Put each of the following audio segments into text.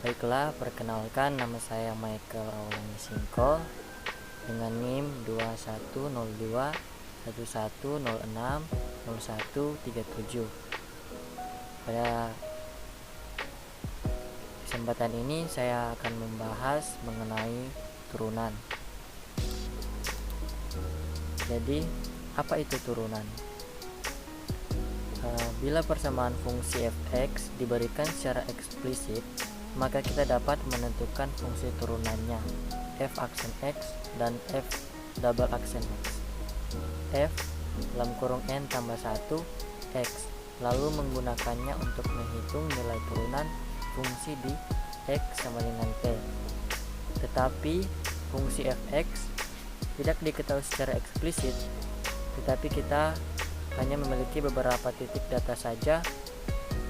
Baiklah, perkenalkan nama saya Michael Aulani Singko dengan NIM 210211060137. Pada kesempatan ini saya akan membahas mengenai turunan. Jadi, apa itu turunan? Bila persamaan fungsi fx diberikan secara eksplisit, maka kita dapat menentukan fungsi turunannya f aksen x dan f double aksen x. F dalam kurung n tambah 1 x, lalu menggunakannya untuk menghitung nilai turunan fungsi di x sama dengan t. Tetapi fungsi fx tidak diketahui secara eksplisit, tetapi kita hanya memiliki beberapa titik data saja.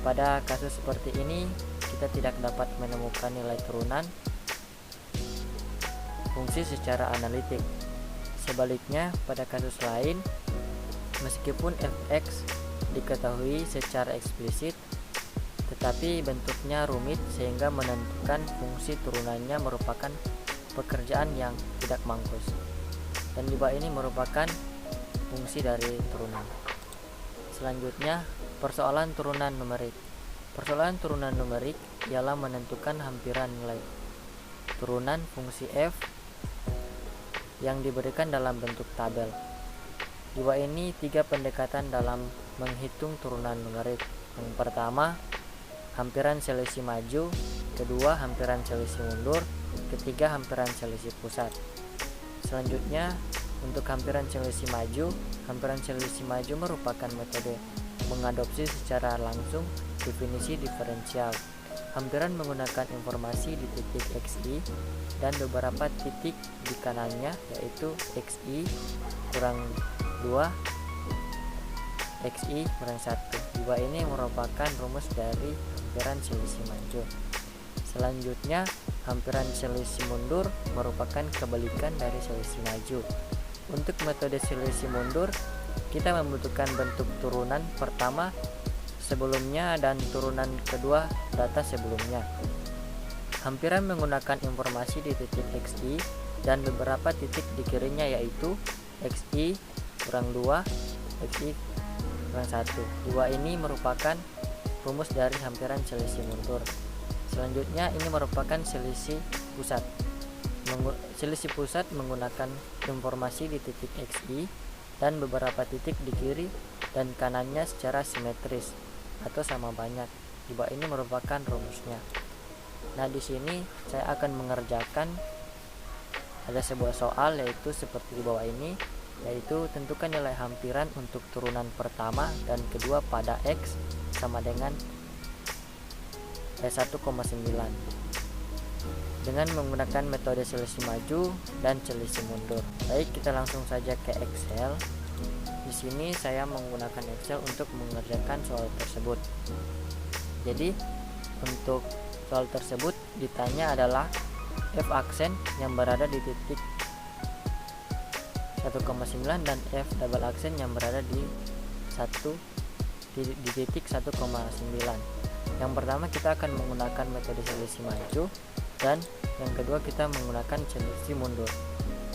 Pada kasus seperti ini, kita tidak dapat menemukan nilai turunan fungsi secara analitik. Sebaliknya, pada kasus lain, meskipun fx diketahui secara eksplisit, tetapi bentuknya rumit sehingga menentukan fungsi turunannya merupakan pekerjaan yang tidak mampus. Dan di bawah ini merupakan fungsi dari turunan. Selanjutnya, persoalan turunan numerik. Persoalan turunan numerik ialah menentukan hampiran nilai turunan fungsi f yang diberikan dalam bentuk tabel. Di bawah ini 3 pendekatan dalam menghitung turunan numerik. Yang pertama, hampiran selisih maju. Kedua, hampiran selisih mundur. Ketiga, hampiran selisih pusat. Selanjutnya, untuk hampiran selisih maju merupakan metode mengadopsi secara langsung definisi diferensial. Hampiran menggunakan informasi di titik xi dan beberapa titik di kanannya, yaitu xi kurang 2, xi kurang 1. Dua ini merupakan rumus dari hampiran selisih maju. Selanjutnya, hampiran selisih mundur merupakan kebalikan dari selisih maju. Untuk metode selisih mundur, kita membutuhkan bentuk turunan pertama sebelumnya dan turunan kedua data sebelumnya. Hampiran menggunakan informasi di titik xi dan beberapa titik di kirinya, yaitu xi kurang 2, xi kurang 1. Dua ini merupakan rumus dari hampiran selisih mundur. Selanjutnya, ini merupakan selisih pusat. Selisih pusat menggunakan informasi di titik xi dan beberapa titik di kiri dan kanannya secara simetris atau sama banyak. Di bawah ini merupakan rumusnya. Nah, di sini saya akan mengerjakan ada sebuah soal, yaitu seperti di bawah ini, yaitu tentukan nilai hampiran untuk turunan pertama dan kedua pada x sama dengan 1,9 dengan menggunakan metode selisih maju dan selisih mundur. Baik, kita langsung saja ke Excel. Di sini saya menggunakan Excel untuk mengerjakan soal tersebut. Jadi, untuk soal tersebut ditanya adalah f aksen yang berada di titik 1,9 dan f double aksen yang berada di titik 1,9. Yang pertama, kita akan menggunakan metode selisih maju, dan yang kedua kita menggunakan selisih mundur.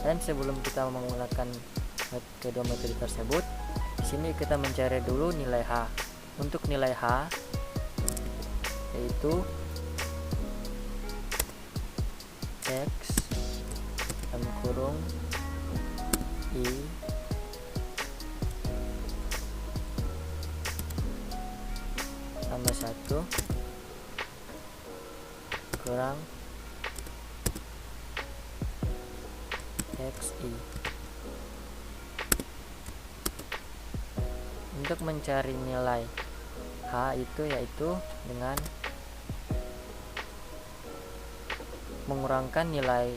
Dan sebelum kita menggunakan kedua metode tersebut, di sini kita mencari dulu nilai h. Untuk nilai h yaitu x dalam kurung i tambah 1 kurang xi. Untuk mencari nilai h itu yaitu dengan mengurangkan nilai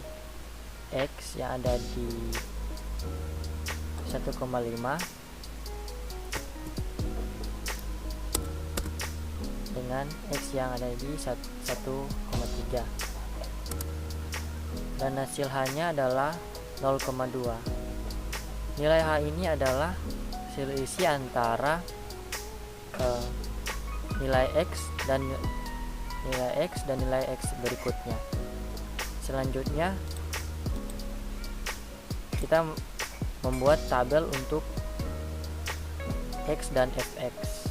x yang ada di 1,5 dengan x yang ada di 1,3, dan hasil h-nya adalah 0,2. Nilai h ini adalah selisih antara nilai x dan nilai X dan nilai X berikutnya. Selanjutnya kita membuat tabel untuk X dan fx.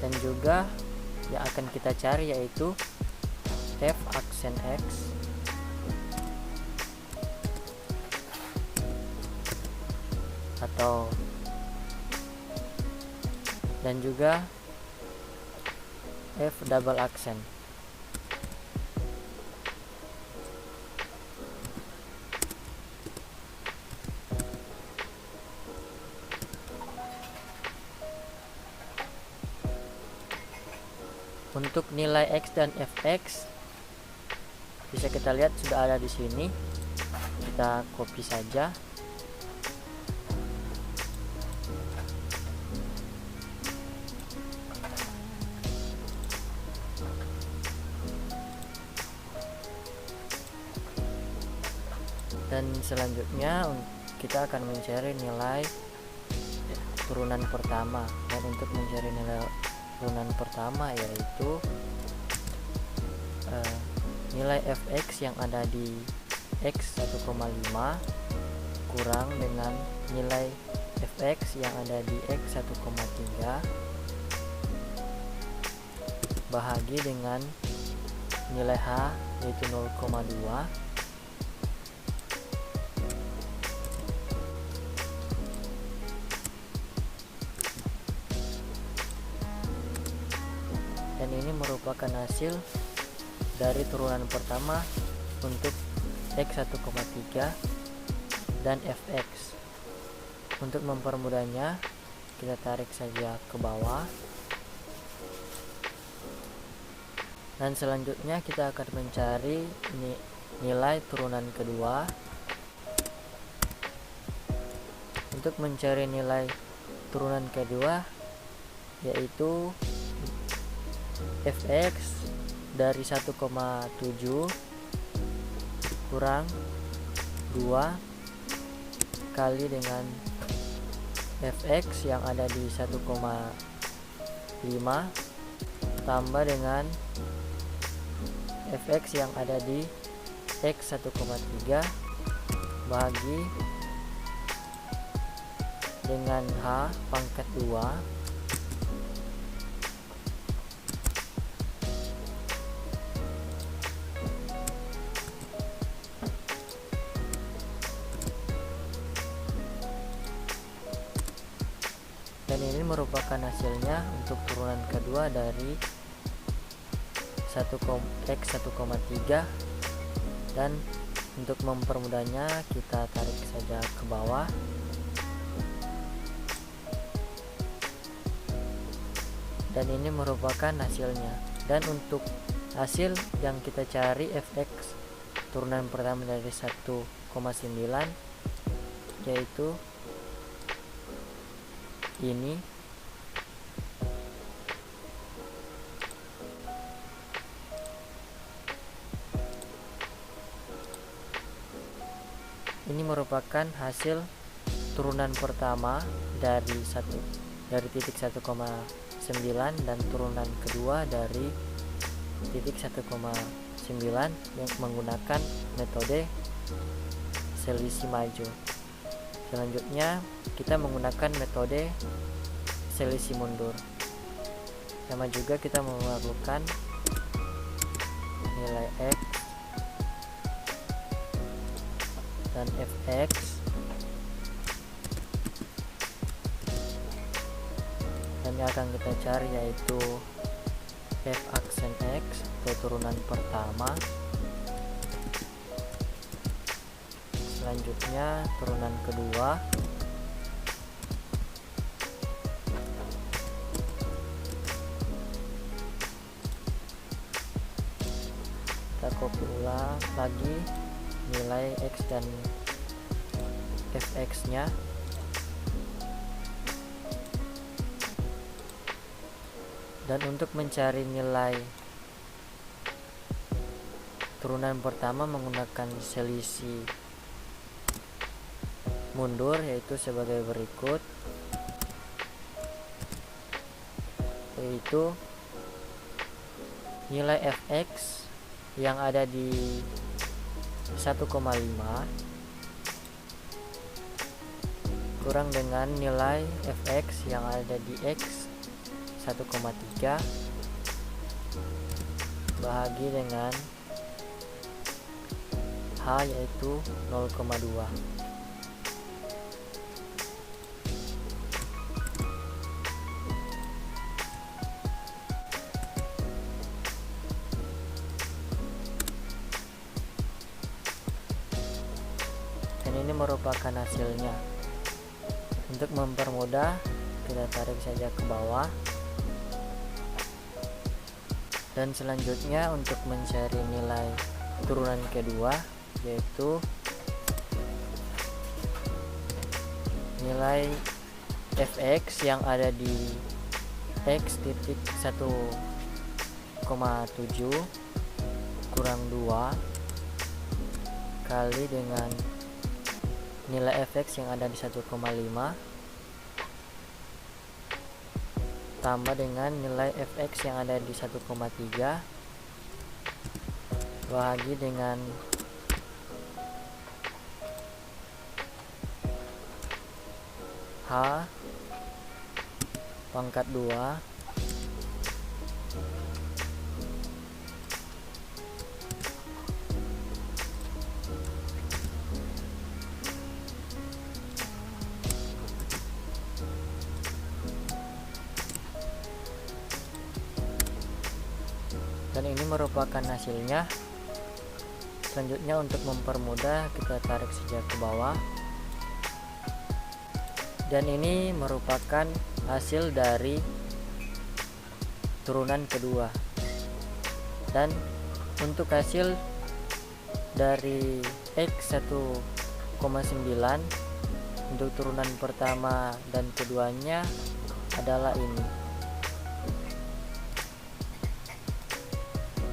Dan juga yang akan kita cari yaitu f aksen X dan juga f double aksen. Untuk nilai X dan fx bisa kita lihat sudah ada di sini. Kita copy saja. Dan selanjutnya kita akan mencari nilai turunan pertama. Dan untuk mencari nilai turunan pertama yaitu nilai fx yang ada di x 1,5 kurang dengan nilai fx yang ada di x 1,3 bahagi dengan nilai h yaitu 0,2 dan ini merupakan hasil dari turunan pertama untuk X 1,3 dan fx. Untuk mempermudahnya kita tarik saja ke bawah, dan selanjutnya kita akan mencari nilai turunan kedua. Untuk mencari nilai turunan kedua yaitu fx dari 1,7 kurang 2 kali dengan fx yang ada di 1,5 tambah dengan fx yang ada di x 1,3 bagi dengan h pangkat 2 dan ini merupakan hasilnya untuk turunan kedua dari X 1,3. Dan untuk mempermudahnya kita tarik saja ke bawah, dan ini merupakan hasilnya. Dan untuk hasil yang kita cari fx turunan pertama dari 1,9 yaitu ini. Ini merupakan hasil turunan pertama dari titik 1,9 dan turunan kedua dari titik 1,9 yang menggunakan metode selisih maju. Selanjutnya kita menggunakan metode selisih mundur. Sama juga kita memerlukan nilai X dan fx, dan yang akan kita cari yaitu f aksen X atau turunan pertama. Selanjutnya turunan kedua, kita copy ulang lagi nilai X dan fx nya, dan untuk mencari nilai turunan pertama menggunakan selisih mundur, yaitu sebagai berikut, yaitu nilai fx yang ada di 1,5 kurang dengan nilai fx yang ada di x 1,3 bahagi dengan h, yaitu 0,2. Dan ini merupakan hasilnya. Untuk mempermudah, kita tarik saja ke bawah. Dan selanjutnya untuk mencari nilai turunan kedua, yaitu nilai fx yang ada di x titik 1,7 kurang 2 kali dengan nilai fx yang ada di 1,5 tambah dengan nilai fx yang ada di 1,3 bahagi dengan h pangkat 2 dan ini merupakan hasilnya. Selanjutnya untuk mempermudah, kita tarik saja ke bawah. Dan ini merupakan hasil dari turunan kedua. Dan untuk hasil dari x 1,9 untuk turunan pertama dan keduanya adalah ini.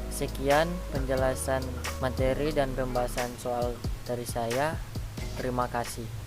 Sekian penjelasan materi dan pembahasan soal dari saya. Terima kasih.